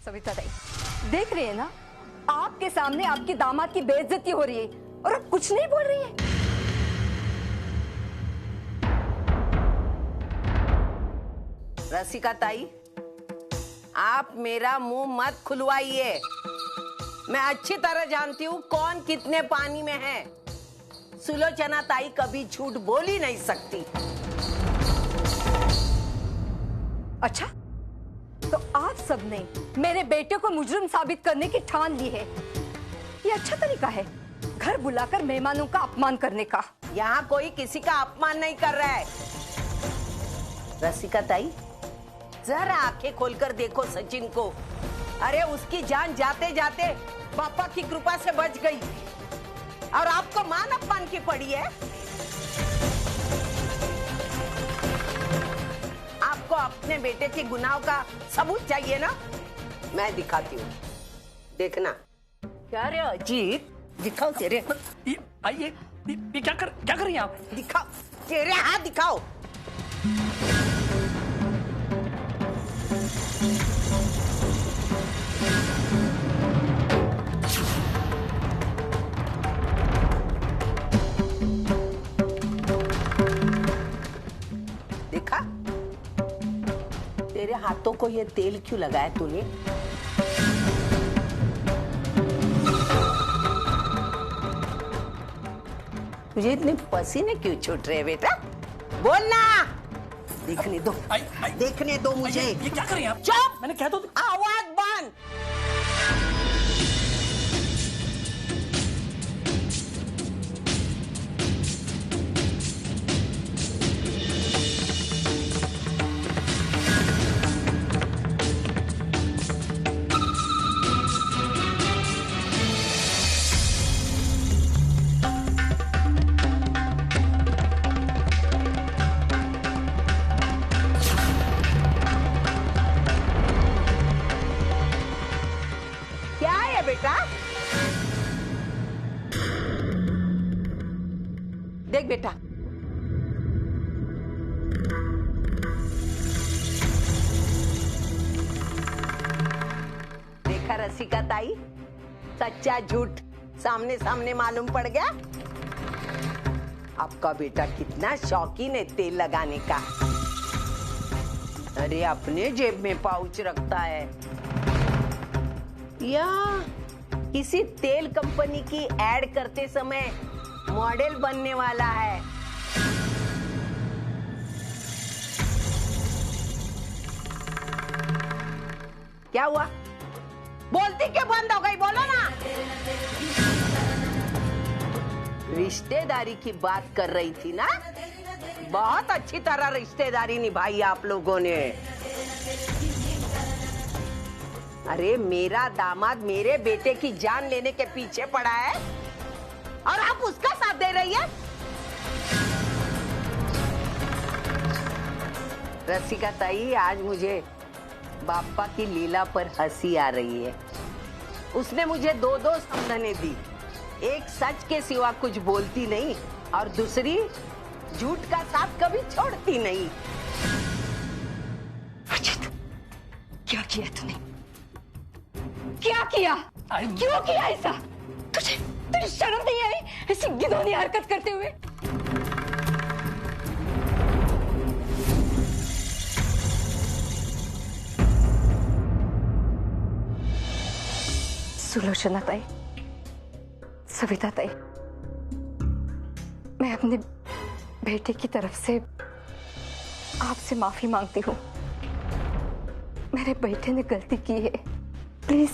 सविता ताई, देख रही है ना, आपके सामने आपकी दामाद की बेइज्जती हो रही है और आप कुछ नहीं बोल रही है। रसिका ताई, आप मेरा मुंह मत खुलवाइए। मैं अच्छी तरह जानती हूँ कौन कितने पानी में है। सुलोचना ताई कभी झूठ बोल ही नहीं सकती। अच्छा, तो आप सबने मेरे बेटे को मुजरिम साबित करने की ठान ली है। ये अच्छा तरीका है घर बुलाकर मेहमानों का अपमान करने का। यहाँ कोई किसी का अपमान नहीं कर रहा है। रसिका ताई, जरा आंखें खोलकर देखो सचिन को। अरे उसकी जान जाते जाते पापा की कृपा से बच गई और आपको मान अपमान की पड़ी है। आपको अपने बेटे के गुनाह का सबूत चाहिए ना? मैं दिखाती हूँ, देखना। क्या रे अजीत, दिखाओ तेरे। ये क्या कर रही हैं आप? दिखाओ तेरे हाथ, दिखाओ। देखा, तेरे हाथों को ये तेल क्यों लगाया तूने? तुझे इतने पसीने क्यों छूट रहे बेटा? बोलना। देखने दो, देखने दो मुझे। ये क्या कर रही हैं आप? चुप! मैंने कह दो। आवाज बंद। बेटा देख बेटा, देखा रसिका ताई, सच्चा झूठ सामने सामने मालूम पड़ गया। आपका बेटा कितना शौकीन है तेल लगाने का। अरे अपने जेब में पाउच रखता है या किसी तेल कंपनी की एड करते समय मॉडल बनने वाला है। क्या हुआ? बोलती क्यों बंद हो गई? बोलो ना। रिश्तेदारी की बात कर रही थी ना? बहुत अच्छी तरह रिश्तेदारी निभाई आप लोगों ने। अरे मेरा दामाद मेरे बेटे की जान लेने के पीछे पड़ा है और आप उसका साथ दे रही है। रसिका ताई, आज मुझे बापा की लीला पर हंसी आ रही है। उसने मुझे दो समझने दी, एक सच के सिवा कुछ बोलती नहीं और दूसरी झूठ का साथ कभी छोड़ती नहीं। अजित, क्या किया तूने? क्या किया? क्यों किया ऐसा? तुझे शर्म नहीं आई ऐसी घिनौनी हरकत करते हुए? सुलोचना ताई, सविता ताई, मैं अपने बेटे की तरफ से आपसे माफी मांगती हूँ। मेरे बेटे ने गलती की है, प्लीज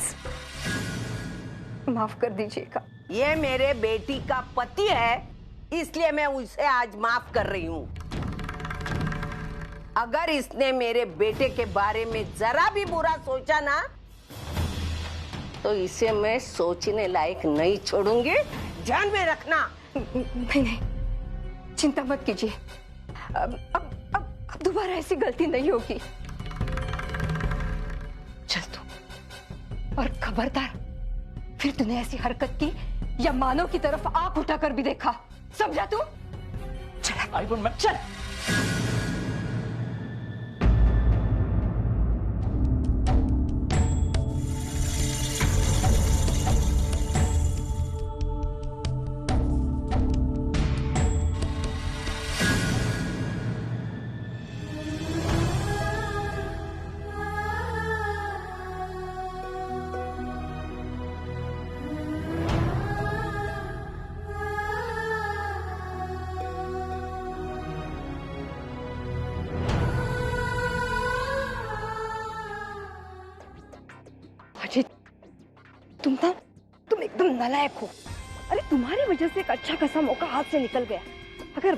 माफ कर दीजिएगा। ये मेरे बेटी का पति है, इसलिए मैं उसे आज माफ कर रही हूँ। अगर इसने मेरे बेटे के बारे में जरा भी बुरा सोचा ना, तो इसे मैं सोचने लायक नहीं छोड़ूंगी। ध्यान में रखना। नहीं, चिंता मत कीजिए। अब दोबारा ऐसी गलती नहीं होगी। चल तू, और खबरदार फिर तूने ऐसी हरकत की या मानव की तरफ आंख उठाकर भी देखा, समझा तू? चल चल। अजीत, तुम एकदम नालायक हो। अरे तुम्हारी वजह से एक अच्छा खासा मौका हाथ से निकल गया। अगर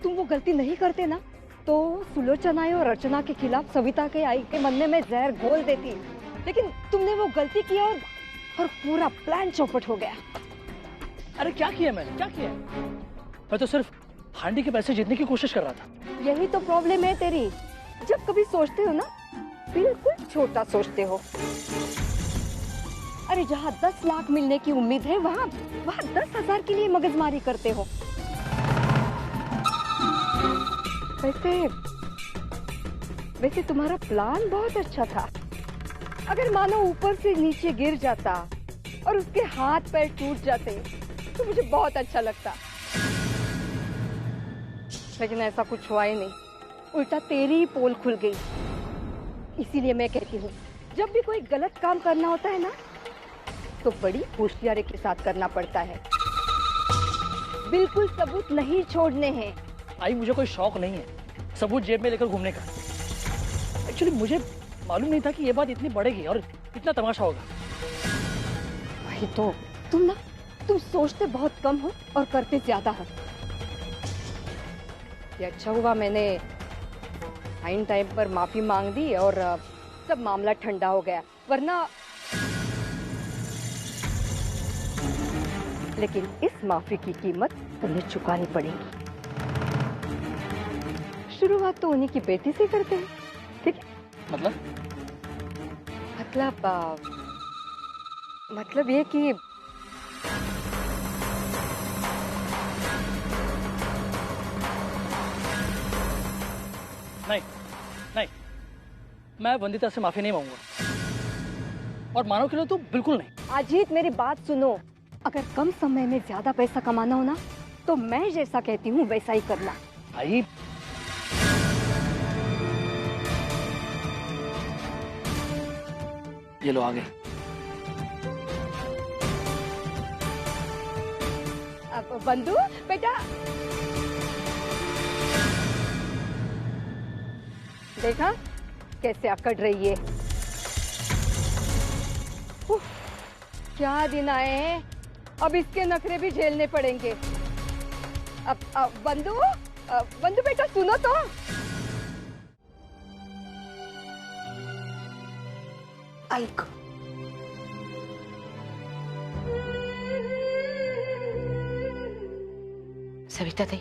तुम वो गलती नहीं करते ना तो सुलोचना और रचना के खिलाफ सविता के आई के बनने में जहर घोल देती, लेकिन तुमने वो गलती की और पूरा प्लान चौपट हो गया। अरे क्या किया मैंने, क्या किया? मैं तो सिर्फ हांडी के पैसे जीतने की कोशिश कर रहा था। यही तो प्रॉब्लम है तेरी, जब कभी सोचते हो ना बिल्कुल छोटा सोचते हो। अरे जहाँ 10 लाख मिलने की उम्मीद है वहाँ 10,000 के लिए मगजमारी करते हो। वैसे तुम्हारा प्लान बहुत अच्छा था। अगर मानो ऊपर से नीचे गिर जाता और उसके हाथ पैर टूट जाते तो मुझे बहुत अच्छा लगता, लेकिन ऐसा कुछ हुआ ही नहीं। उल्टा तेरी ही पोल खुल गई। इसीलिए मैं कहती हूँ जब भी कोई गलत काम करना होता है ना तो बड़ी होशियारी के साथ करना पड़ता है। बिल्कुल सबूत नहीं छोड़ने हैं। आई मुझे कोई शौक नहीं है सबूत जेब में लेकर घूमने का। एक्चुअली मुझे मालूम नहीं था कि ये बात इतनी बढ़ेगी और इतना तमाशा होगा। वही तो, तुम सोचते बहुत कम हो और करते ज्यादा हो। ये अच्छा हुआ मैंने आइन टाइम पर माफी मांग दी और सब मामला ठंडा हो गया, वरना लेकिन इस माफी की कीमत तुम्हें चुकानी पड़ेगी। शुरुआत तो उन्हीं की बेटी से करते हैं, ठीक है? मतलब ये कि नहीं, मैं वंदिता से माफी नहीं मांगूंगा और मानो के लिए तो बिल्कुल नहीं। अजीत मेरी बात सुनो, अगर कम समय में ज्यादा पैसा कमाना हो ना तो मैं जैसा कहती हूँ वैसा ही करना। आई ये लो आगे। अब बंधु बेटा देखा कैसे अकड़ रही है। उफ, क्या दिन आए हैं, अब इसके नखरे भी झेलने पड़ेंगे। अब बंधु बेटा सुनो तो। ऐक, सविता दी,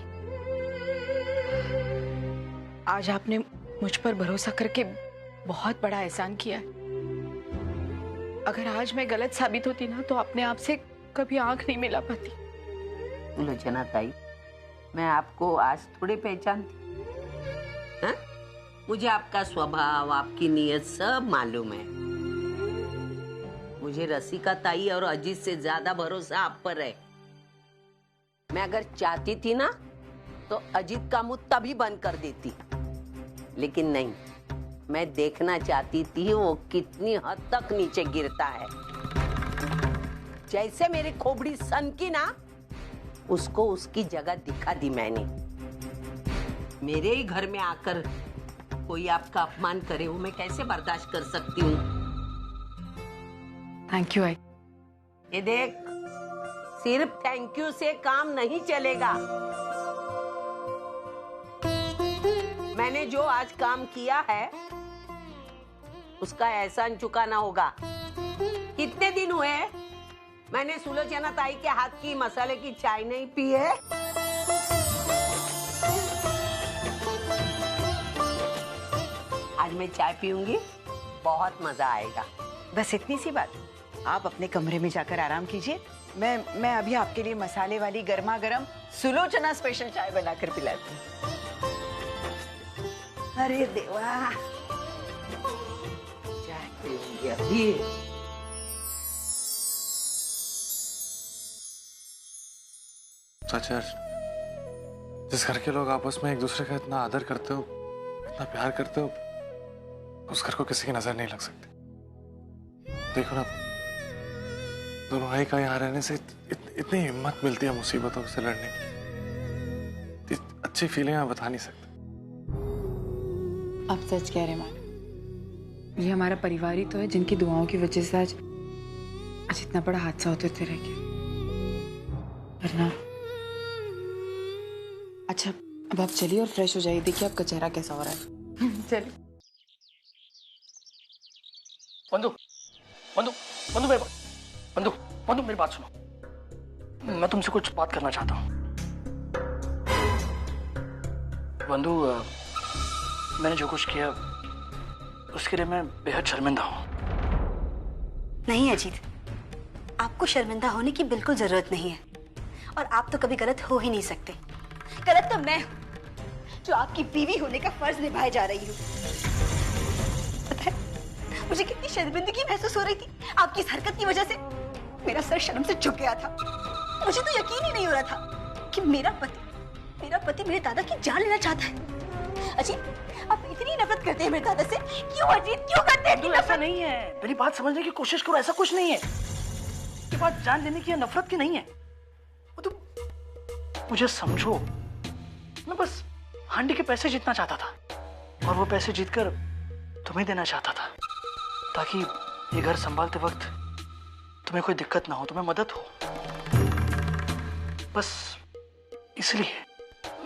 आज आपने मुझ पर भरोसा करके बहुत बड़ा एहसान किया। अगर आज मैं गलत साबित होती ना तो अपने आप से कभी आंख नहीं मिला पाती। सुलोचना ताई, मैं आपको आज थोड़ी पहचानती। हाँ? मुझे आपका स्वभाव, आपकी नीयत सब मालूम है। मुझे रसिका ताई और अजीत से ज्यादा भरोसा आप पर है। मैं अगर चाहती थी ना तो अजीत का मुंह तभी बंद कर देती, लेकिन नहीं, मैं देखना चाहती थी वो कितनी हद तक नीचे गिरता है। जैसे मेरी खोपड़ी सनकी ना, उसको उसकी जगह दिखा दी मैंने। मेरे ही घर में आकर कोई आपका अपमान करे वो मैं कैसे बर्दाश्त कर सकती हूँ? Thank you. आई ये देख, सिर्फ थैंक यू से काम नहीं चलेगा। मैंने जो आज काम किया है उसका एहसान चुकाना होगा। कितने दिन हुए मैंने सुलोचना ताई के हाथ की मसाले की चाय नहीं पी है। आज मैं चाय पीऊंगी, बहुत मजा आएगा। बस इतनी सी बात, आप अपने कमरे में जाकर आराम कीजिए। मैं अभी आपके लिए मसाले वाली गर्मा गर्म सुलोचना स्पेशल चाय बनाकर पिलाती हूँ। अरे देवा, चाय पीऊंगी अभी। चाचा, जिस घर के लोग आपस में एक दूसरे का इतना आदर करते हो, इतना प्यार करते हो, उस घर को किसी की नजर नहीं लग सकती। देखो ना, दोनों भाई का यहाँ रहने से इतनी हिम्मत मिलती है मुसीबतों से लड़ने की। अच्छी फीलिंग मैं बता नहीं सकता। आप सच कह रहे मान, ये हमारा परिवार ही तो है जिनकी दुआओं की वजह से आज आज इतना बड़ा हादसा होते थे रह गया। वरना अच्छा, अब आप चलिए और फ्रेश हो जाइए। देखिए आपका चेहरा कैसा हो रहा है। चलिए। बंधु बंधु बंधु मेरी बंधु बंधु मेरी बात सुनो। मैं तुमसे कुछ बात करना चाहता हूँ। बंधु, मैंने जो कुछ किया उसके लिए मैं बेहद शर्मिंदा हूँ। नहीं अजीत, आपको शर्मिंदा होने की बिल्कुल जरूरत नहीं है, और आप तो कभी गलत हो ही नहीं सकते। गलत तो मैं हूँ जो आपकी बीवी होने का फर्ज निभाए जा रही हूँ। पता है मुझे कितनी शर्मिंदगी महसूस हो रही थी आपकी इस हरकत की वजह से। मेरा सर शर्म से झुक गया था। मुझे तो यकीन ही नहीं हो रहा था कि मेरा पति मेरे दादा की जान लेना चाहता है। अजीत, आप इतनी नफरत करते हैं मेरे दादा से। क्यों अजीत, क्यों करते हैं? ऐसा नहीं है, मेरी बात समझने की कोशिश करो। ऐसा कुछ नहीं है। ये बात जान लेने की या नफरत की नहीं है। वो तो मुझे समझो, मैं बस हांडी के पैसे जीतना चाहता था और वो पैसे जीतकर तुम्हें देना चाहता था, ताकि ये घर संभालते वक्त तुम्हें कोई दिक्कत ना हो, तुम्हें मदद हो। बस इसलिए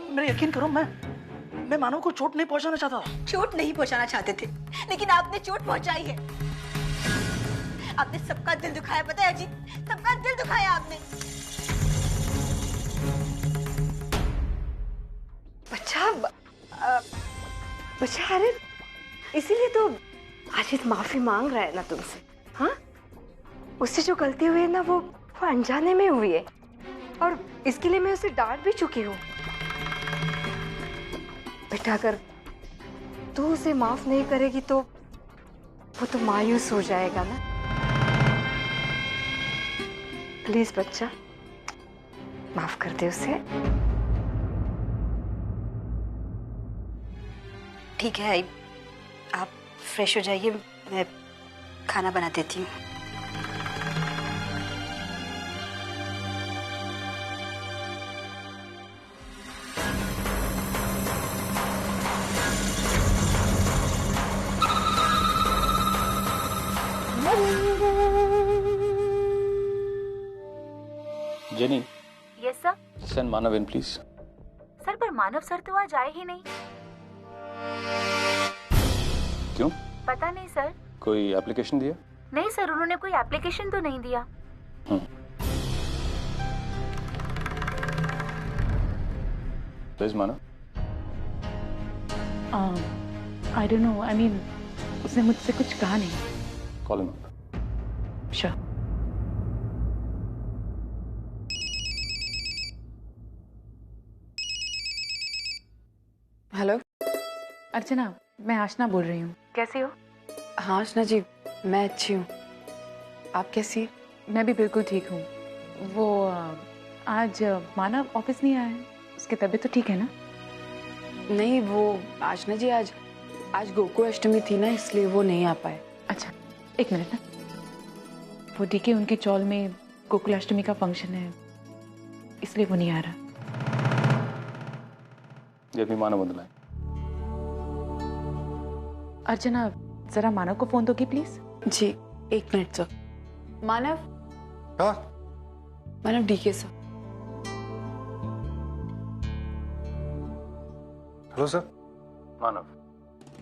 मेरा यकीन करो, मैं मानव को चोट नहीं पहुंचाना चाहता। चोट नहीं पहुंचाना चाहते थे, लेकिन आपने चोट पहुंचाई है। आपने सबका दिल दुखाया, पता है अजीत, सबका दिल दुखाया आपने। बच्चा, अरे इसीलिए तो अजीत माफी मांग रहा है ना तुमसे। हाँ, उससे जो गलती हुई है ना वो अनजाने में हुई है, और इसके लिए मैं उसे डांट भी चुकी हूँ। बेटा, अगर तू उसे माफ नहीं करेगी तो वो तो मायूस हो जाएगा ना। प्लीज बच्चा, माफ कर दे उसे। ठीक है आई, आप फ्रेश हो जाइए, मैं खाना बना देती हूँ। Jenny, yes sir. Send Manav in please. Sir, पर मानव सर तो आज आए ही नहीं। क्यों? पता नहीं सर। कोई एप्लीकेशन दिया? नहीं सर, उन्होंने कोई एप्लीकेशन तो नहीं दिया। Please Manav. I don't know, I mean उसने मुझसे कुछ कहा नहीं। Call him up. Sure. Hello Archana, मैं आशना बोल रही हूँ। कैसी हो? हाँ आशना जी, मैं अच्छी हूँ। आप कैसी? मैं भी बिल्कुल ठीक हूँ। वो आज मानव ऑफिस नहीं आया है, उसकी तबीयत तो ठीक है ना? नहीं, वो आशना जी आज गोकुल अष्टमी थी ना, इसलिए वो नहीं आ पाए। अच्छा, एक मिनट ना। वो डीके उनके चौल में गोकुल अष्टमी का फंक्शन है, इसलिए वो नहीं आ रहा। ये भी मानव बंदना है। अर्चना, जरा मानव को फोन दोगी प्लीज? जी, एक मिनट सर। मानव। हाँ? Manav, D K sir. Hello sir. Manav,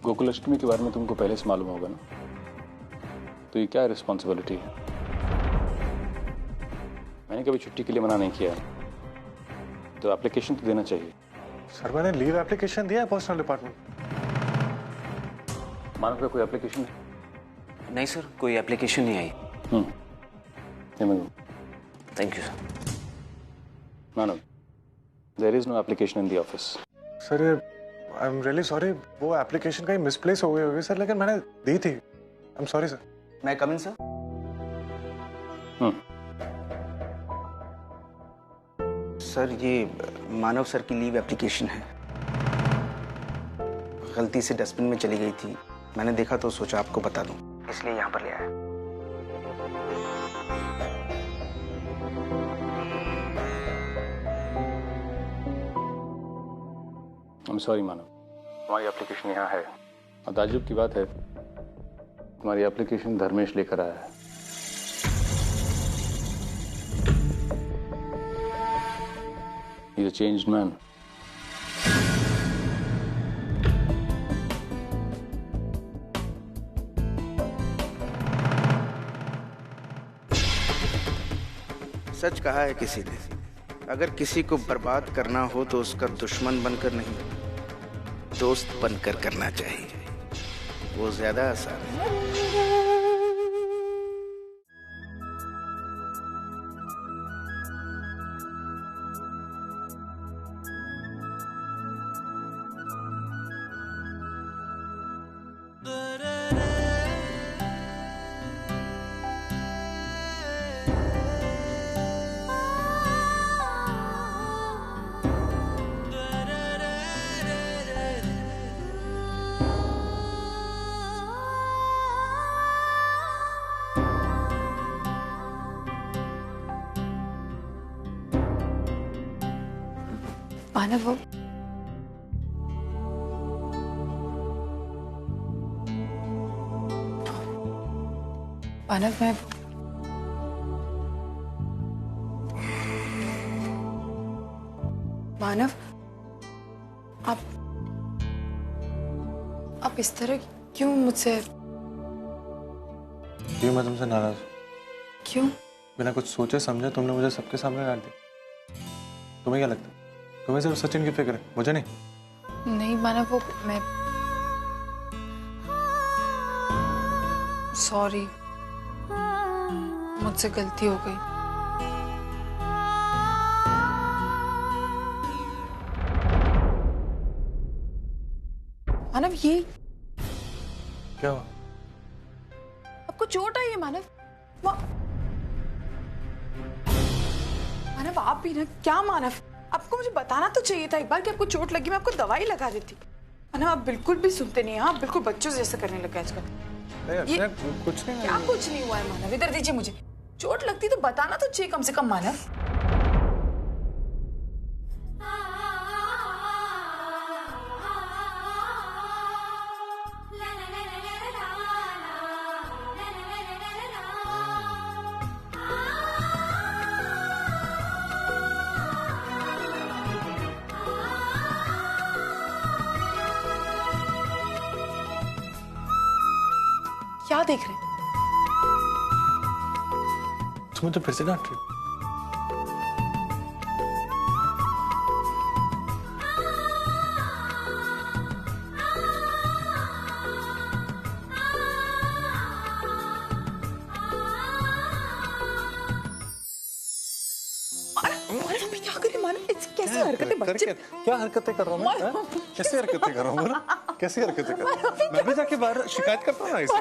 Gokul Ashtami के बारे में तुमको पहले से मालूम होगा ना, तो ये क्या रिस्पॉन्सिबिलिटी है? मैंने कभी छुट्टी के लिए मना नहीं किया, तो एप्लीकेशन तो देना चाहिए। सर, मैंने लीव एप्लीकेशन दिया है पर्सनल डिपार्टमेंट। मानव का कोई एप्लीकेशन है? नहीं सर, कोई एप्लीकेशन नहीं आई। Thank you sir. Manav, there is no application in the office. Sir, I am really sorry, वो एप्लीकेशन कहीं मिसप्लेस हो गई होगी सर, लेकिन मैंने दी थी। I am sorry sir. मैं कम इन सर? सर, ये मानव सर की लीव एप्लीकेशन है। गलती से डस्टबिन में चली गई थी, मैंने देखा तो सोचा आपको बता दूं, इसलिए यहाँ पर ले आया। I'm sorry मानव, तुम्हारी एप्लीकेशन यहाँ है। और ताज्जुब की बात है तुम्हारी एप्लीकेशन धर्मेश लेकर आया है। He's a changed man. सच कहा है किसी ने, अगर किसी को बर्बाद करना हो तो उसका दुश्मन बनकर नहीं, दोस्त बनकर करना चाहिए। वो ज्यादा आसान है। मानव, वो मानव, मैं मानव, आप इस तरह क्यों मुझसे? क्यों मैं तुमसे नाराज हूँ? क्यों? बिना कुछ सोचे समझे तुमने मुझे सबके सामने डांट दिया। तुम्हें क्या लगता है तुम्हें सिर्फ सचिन की फिक्र है, मुझे नहीं? नहीं मानव, वो मैं सॉरी, मुझसे गलती हो गई। मानव, ये क्या हुआ? आपको चोट आई है मानव? मानव आप भी ना, क्या मानव, आपको मुझे बताना तो चाहिए था एक बार कि आपको चोट लगी, मैं आपको दवाई लगा देती। मानव आप बिल्कुल भी सुनते नहीं हैं, आप बिल्कुल बच्चों जैसे करने लगे आजकल। ये कुछ नहीं, क्या कुछ नहीं हुआ है मानव? इधर दीजिए मुझे। चोट लगती तो बताना तो चाहिए कम से कम मानव। क्या देख रहे हैं? तुम्हें तो फिर से डांट रही हो। क्या करें मानव, कैसी हरकतें बच्चे? क्या हरकतें कर रहा हूँ मैं? कैसी हरकतें कर रहा हूँ? कैसी हरकतें कर रहा हूँ? मैं भी जाके बाहर शिकायत करता हूँ ना इससे।